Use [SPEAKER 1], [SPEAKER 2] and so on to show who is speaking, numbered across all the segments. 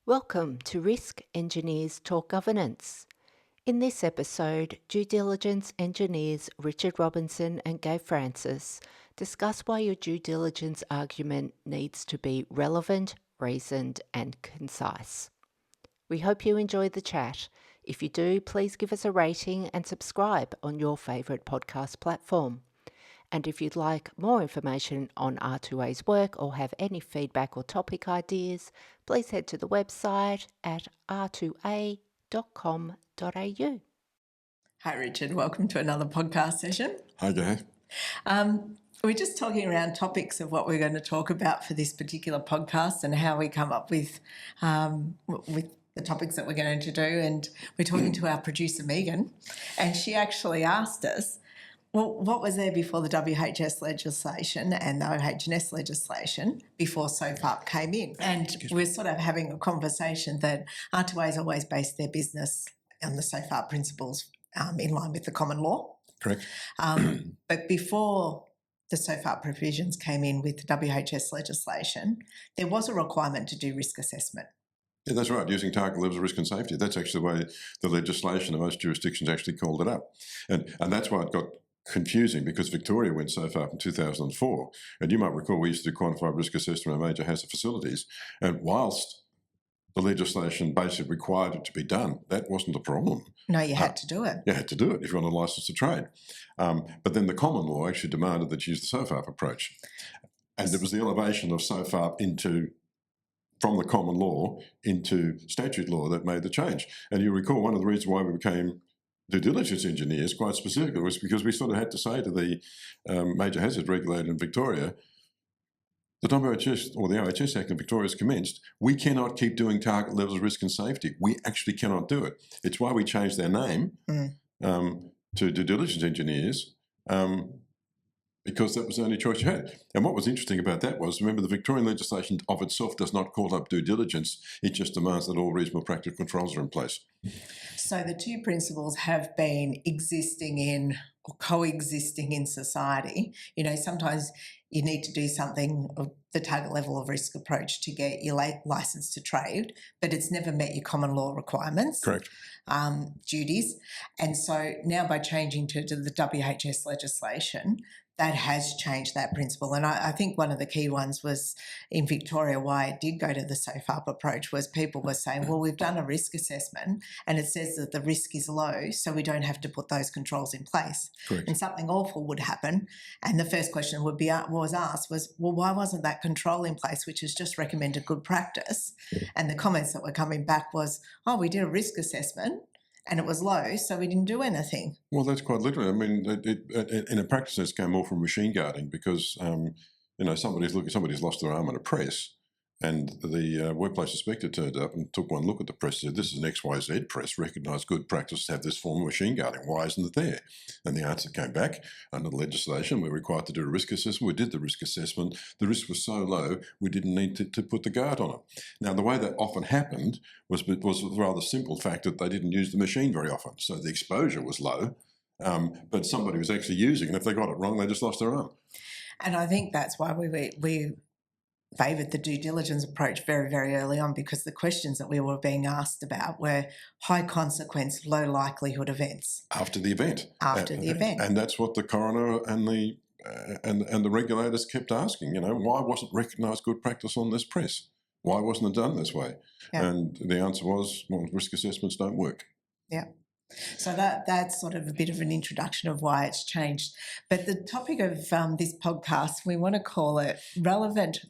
[SPEAKER 1] Welcome to Risk Engineers Talk Governance. In this episode, due diligence engineers Richard Robinson and Gaye Francis discuss why your due diligence argument needs to be relevant, reasoned, and concise. We hope you enjoy the chat. If you do, please give us a rating and subscribe on your favourite podcast platform. And if you'd like more information on R2A's work or have any feedback or topic ideas, please head to the website at r2a.com.au.
[SPEAKER 2] Hi, Richard. Welcome to another podcast session.
[SPEAKER 3] Hi, Gaye.
[SPEAKER 2] We're just talking around topics of what we're going to talk about for this particular podcast and how we come up with the topics that we're going to do. And we're talking to our producer, Megan, and she actually asked us, well, what was there before the WHS legislation and the OHS legislation before SFAIRP came in? And we're sort of having a conversation that R2A's always based their business on the SFAIRP principles in line with the common law.
[SPEAKER 3] Correct.
[SPEAKER 2] But before the SFAIRP provisions came in with the WHS legislation, there was a requirement to do risk assessment.
[SPEAKER 3] Yeah, that's right, using target levels of risk and safety. That's actually the way the legislation in most jurisdictions actually called it up. And that's why it got confusing, because Victoria went so far in 2004. And you might recall we used to do quantified risk assessment of major hazard facilities. And whilst the legislation basically required it to be done, that wasn't a problem.
[SPEAKER 2] No, you had to do it.
[SPEAKER 3] You had to do it if you want a licence to trade. But then the common law actually demanded that you use the SFAIRP approach. And it was the elevation of SFAIRP from the common law into statute law that made the change. And you recall one of the reasons why we became due diligence engineers, quite specifically, was because we sort of had to say to the major hazard regulator in Victoria, the WHS or the OHS Act in Victoria has commenced. We cannot keep doing target levels of risk and safety. We actually cannot do it. It's why we changed their name to due diligence engineers, because that was the only choice you had. And what was interesting about that was, remember, the Victorian legislation of itself does not call up due diligence. It just demands that all reasonable practical controls are in place.
[SPEAKER 2] So the two principles have been existing in or coexisting in society. You know, sometimes you need to do something of the target level of risk approach to get your licence to trade, but it's never met your common law requirements.
[SPEAKER 3] Correct.
[SPEAKER 2] Duties. And so now by changing to the WHS legislation, that has changed that principle. And I think one of the key ones was in Victoria, why it did go to the SFAIRP approach, was people were saying, well, we've done a risk assessment and it says that the risk is low, so we don't have to put those controls in place.
[SPEAKER 3] Correct.
[SPEAKER 2] And something awful would happen. And the first question was asked, well, why wasn't that control in place, which is just recommended good practice?
[SPEAKER 3] Yeah.
[SPEAKER 2] And the comments that were coming back was, oh, we did a risk assessment and it was low, so we didn't do anything.
[SPEAKER 3] Well, that's quite literally. I mean, in a practice, this came more from machine guarding because, somebody's lost their arm in a press, and the workplace inspector turned up and took one look at the press and said, this is an XYZ press, recognised good practice to have this form of machine guarding. Why isn't it there? And the answer came back, under the legislation, we're required to do a risk assessment. We did the risk assessment. The risk was so low, we didn't need to put the guard on it. Now, the way that often happened was the rather simple fact that they didn't use the machine very often. So the exposure was low, but somebody was actually using it. And if they got it wrong, they just lost their arm.
[SPEAKER 2] And I think that's why we favoured the due diligence approach very, very early on, because the questions that we were being asked about were high consequence, low likelihood events.
[SPEAKER 3] After the event.
[SPEAKER 2] Event.
[SPEAKER 3] And that's what the coroner and the regulators kept asking, why wasn't recognised good practice on this press? Why wasn't it done this way? Yeah. And the answer was, well, risk assessments don't work.
[SPEAKER 2] Yeah. So that's sort of a bit of an introduction of why it's changed. But the topic of this podcast, we want to call it relevant,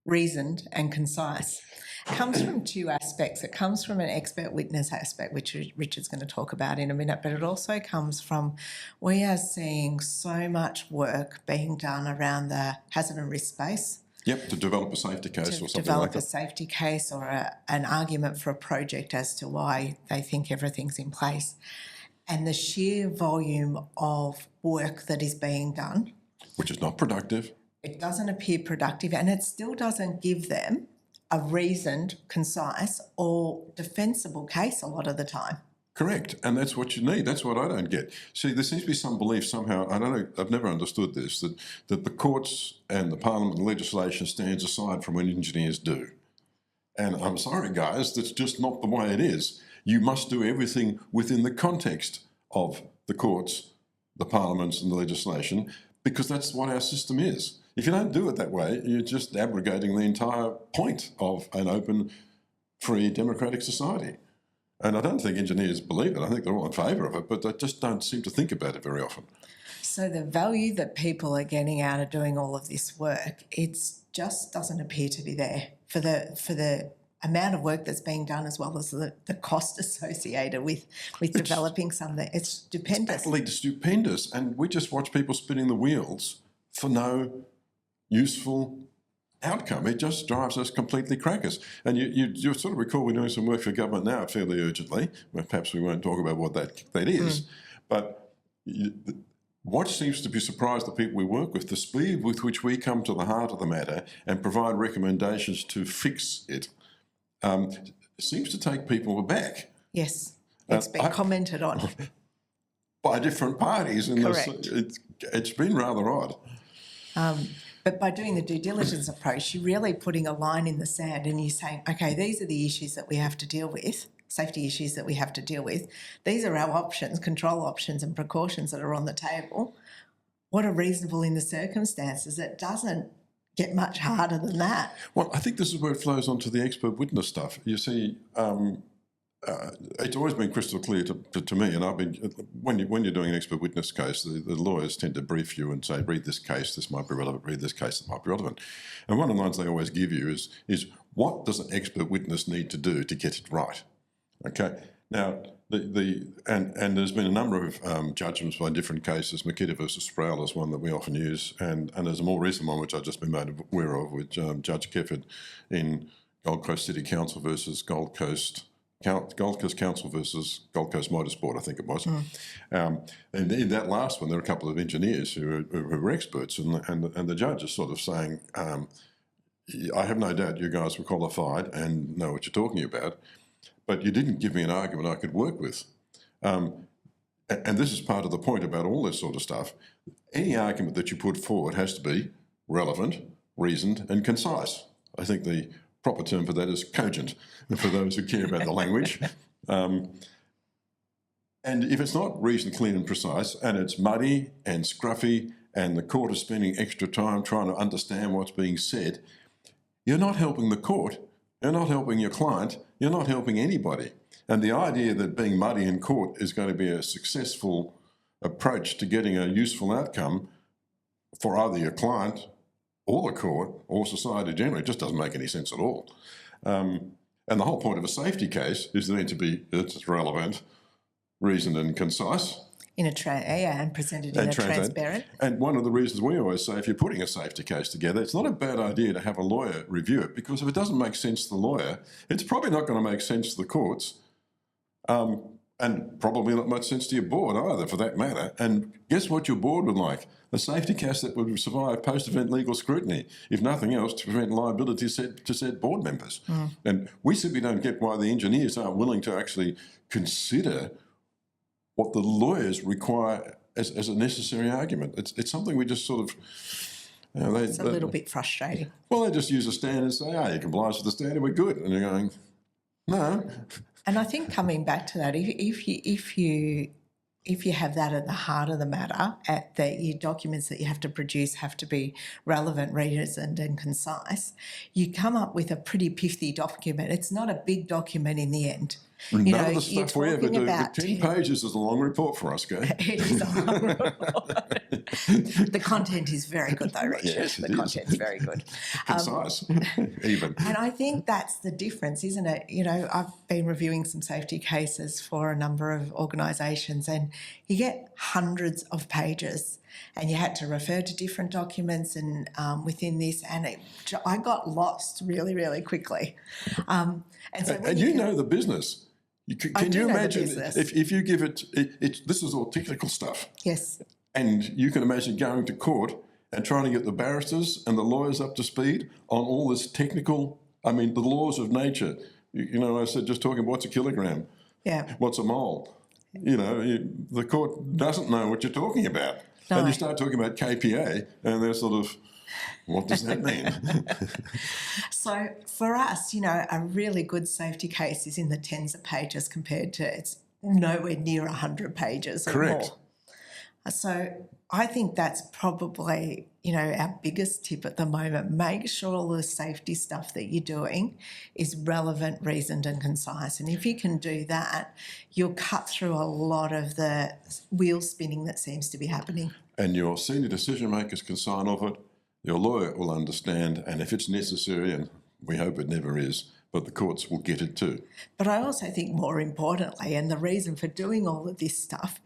[SPEAKER 2] reasoned and concise. It comes from two aspects. It comes from an expert witness aspect, which Richard's going to talk about in a minute, but it also comes from, we are seeing so much work being done around the hazard and risk space.
[SPEAKER 3] Yep, to develop a safety case or something like that.
[SPEAKER 2] Develop a safety case or an argument for a project as to why they think everything's in place. And the sheer volume of work that is being done.
[SPEAKER 3] Which is not productive.
[SPEAKER 2] It doesn't appear productive, and it still doesn't give them a reasoned, concise or defensible case a lot of the time.
[SPEAKER 3] Correct, and that's what you need. That's what I don't get. See, there seems to be some belief somehow, I don't know, I've never understood this, that the courts and the parliament and legislation stands aside from what engineers do. And I'm sorry, guys, that's just not the way it is. You must do everything within the context of the courts, the parliaments and the legislation, because that's what our system is. If you don't do it that way, you're just abrogating the entire point of an open, free, democratic society. And I don't think engineers believe it. I think they're all in favour of it, but they just don't seem to think about it very often.
[SPEAKER 2] So the value that people are getting out of doing all of this work, it just doesn't appear to be there for the amount of work that's being done, as well as the cost associated with developing something. It's stupendous.
[SPEAKER 3] It's utterly stupendous. And we just watch people spinning the wheels for no useful outcome. It just drives us completely crackers. And you sort of recall we're doing some work for government now fairly urgently. Well, perhaps we won't talk about what that is. But what seems to be surprised the people we work with, the speed with which we come to the heart of the matter and provide recommendations to fix it, seems to take people aback.
[SPEAKER 2] Yes, it's been commented on.
[SPEAKER 3] By different parties. And
[SPEAKER 2] Correct.
[SPEAKER 3] It's been rather odd.
[SPEAKER 2] But by doing the due diligence approach, you're really putting a line in the sand and you're saying, okay, these are the issues that we have to deal with, safety issues that we have to deal with. These are our options, control options and precautions that are on the table. What are reasonable in the circumstances? It doesn't get much harder than that.
[SPEAKER 3] Well, I think this is where it flows onto the expert witness stuff. You see, it's always been crystal clear to me, and I've been when you're doing an expert witness case, the lawyers tend to brief you and say, read this case, this might be relevant, read this case, this might be relevant. And one of the lines they always give you is what does an expert witness need to do to get it right? Okay. Now, and there's been a number of judgments by different cases. Makita versus Sproul is one that we often use, and there's a more recent one which I've just been made aware of with Judge Kefford in Gold Coast City Council versus Gold Coast Council versus Gold Coast Motorsport, I think it was. And in that last one, there were a couple of engineers who were experts, and the judge is sort of saying, I have no doubt you guys were qualified and know what you're talking about, but you didn't give me an argument I could work with. And this is part of the point about all this sort of stuff. Any argument that you put forward has to be relevant, reasoned and concise. I think the proper term for that is cogent, for those who care about the language. And if it's not reasoned, clear and precise, and it's muddy and scruffy and the court is spending extra time trying to understand what's being said, you're not helping the court, you're not helping your client, you're not helping anybody. And the idea that being muddy in court is going to be a successful approach to getting a useful outcome for either your client or the court or society generally just doesn't make any sense at all. And the whole point of a safety case is then to be it's relevant, reasoned and concise.
[SPEAKER 2] And presented in a transparent.
[SPEAKER 3] And one of the reasons we always say, if you're putting a safety case together, it's not a bad idea to have a lawyer review it, because if it doesn't make sense to the lawyer, it's probably not going to make sense to the courts, and probably not much sense to your board either, for that matter. And guess what your board would like? A safety case that would survive post-event legal scrutiny, if nothing else, to prevent liability to said board members. And we simply don't get why the engineers aren't willing to actually consider what the lawyers require as a necessary argument. It's something we just sort of...
[SPEAKER 2] It's a little bit frustrating.
[SPEAKER 3] Well, they just use a standard and say, you comply with the standard, we're good. And you're going, no.
[SPEAKER 2] And I think coming back to that, if you have that at the heart of the matter, your documents that you have to produce have to be relevant, reasoned and concise, you come up with a pretty pithy document. It's not a big document in the end.
[SPEAKER 3] None of the stuff we ever do, but 10 pages is a long report for us, Gaye.
[SPEAKER 2] It is a long report. The content is very good though, Richard.
[SPEAKER 3] Yes,
[SPEAKER 2] the content's very good.
[SPEAKER 3] Concise, even.
[SPEAKER 2] And I think that's the difference, isn't it? I've been reviewing some safety cases for a number of organisations, and you get hundreds of pages and you had to refer to different documents and within this, and I got lost really, really quickly. And
[SPEAKER 3] you know the business. Can you imagine if you give it, this is all technical stuff.
[SPEAKER 2] Yes.
[SPEAKER 3] And you can imagine going to court and trying to get the barristers and the lawyers up to speed on all this technical, the laws of nature. I said, just talking, what's a kilogram?
[SPEAKER 2] Yeah.
[SPEAKER 3] What's a mole? The court doesn't know what you're talking about.
[SPEAKER 2] No.
[SPEAKER 3] And you start talking about KPA and they're sort of, What does that mean?
[SPEAKER 2] So for us, a really good safety case is in the tens of pages compared to it's nowhere near 100 pages or
[SPEAKER 3] Correct.
[SPEAKER 2] more. So I think that's probably, our biggest tip at the moment. Make sure all the safety stuff that you're doing is relevant, reasoned and concise. And if you can do that, you'll cut through a lot of the wheel spinning that seems to be happening.
[SPEAKER 3] And your senior decision makers can sign off it, your lawyer will understand, and if it's necessary, and we hope it never is, but the courts will get it too.
[SPEAKER 2] But I also think more importantly, and the reason for doing all of this stuff,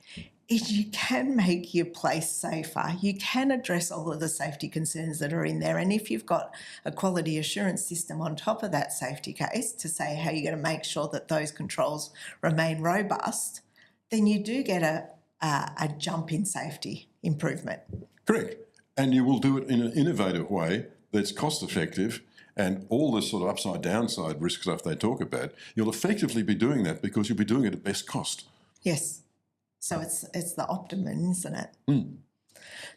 [SPEAKER 2] is you can make your place safer. You can address all of the safety concerns that are in there. And if you've got a quality assurance system on top of that safety case to say how you're going to make sure that those controls remain robust, then you do get a jump in safety improvement.
[SPEAKER 3] Correct. And you will do it in an innovative way that's cost effective, and all this sort of upside downside risk stuff they talk about, you'll effectively be doing that because you'll be doing it at best cost.
[SPEAKER 2] Yes. So it's the optimum, isn't it?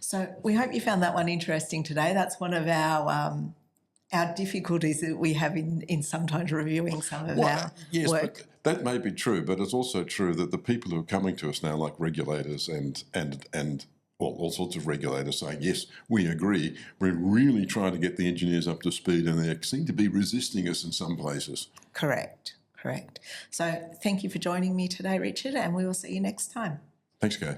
[SPEAKER 2] So we hope you found that one interesting today. That's one of our difficulties that we have in sometimes reviewing some of our
[SPEAKER 3] yes,
[SPEAKER 2] work.
[SPEAKER 3] but that may be true, but it's also true that the people who are coming to us now, like regulators and all sorts of regulators, saying, yes, we agree, we're really trying to get the engineers up to speed, and they seem to be resisting us in some places.
[SPEAKER 2] Correct. So thank you for joining me today, Richard, and we will see you next time.
[SPEAKER 3] Thanks, Gaye.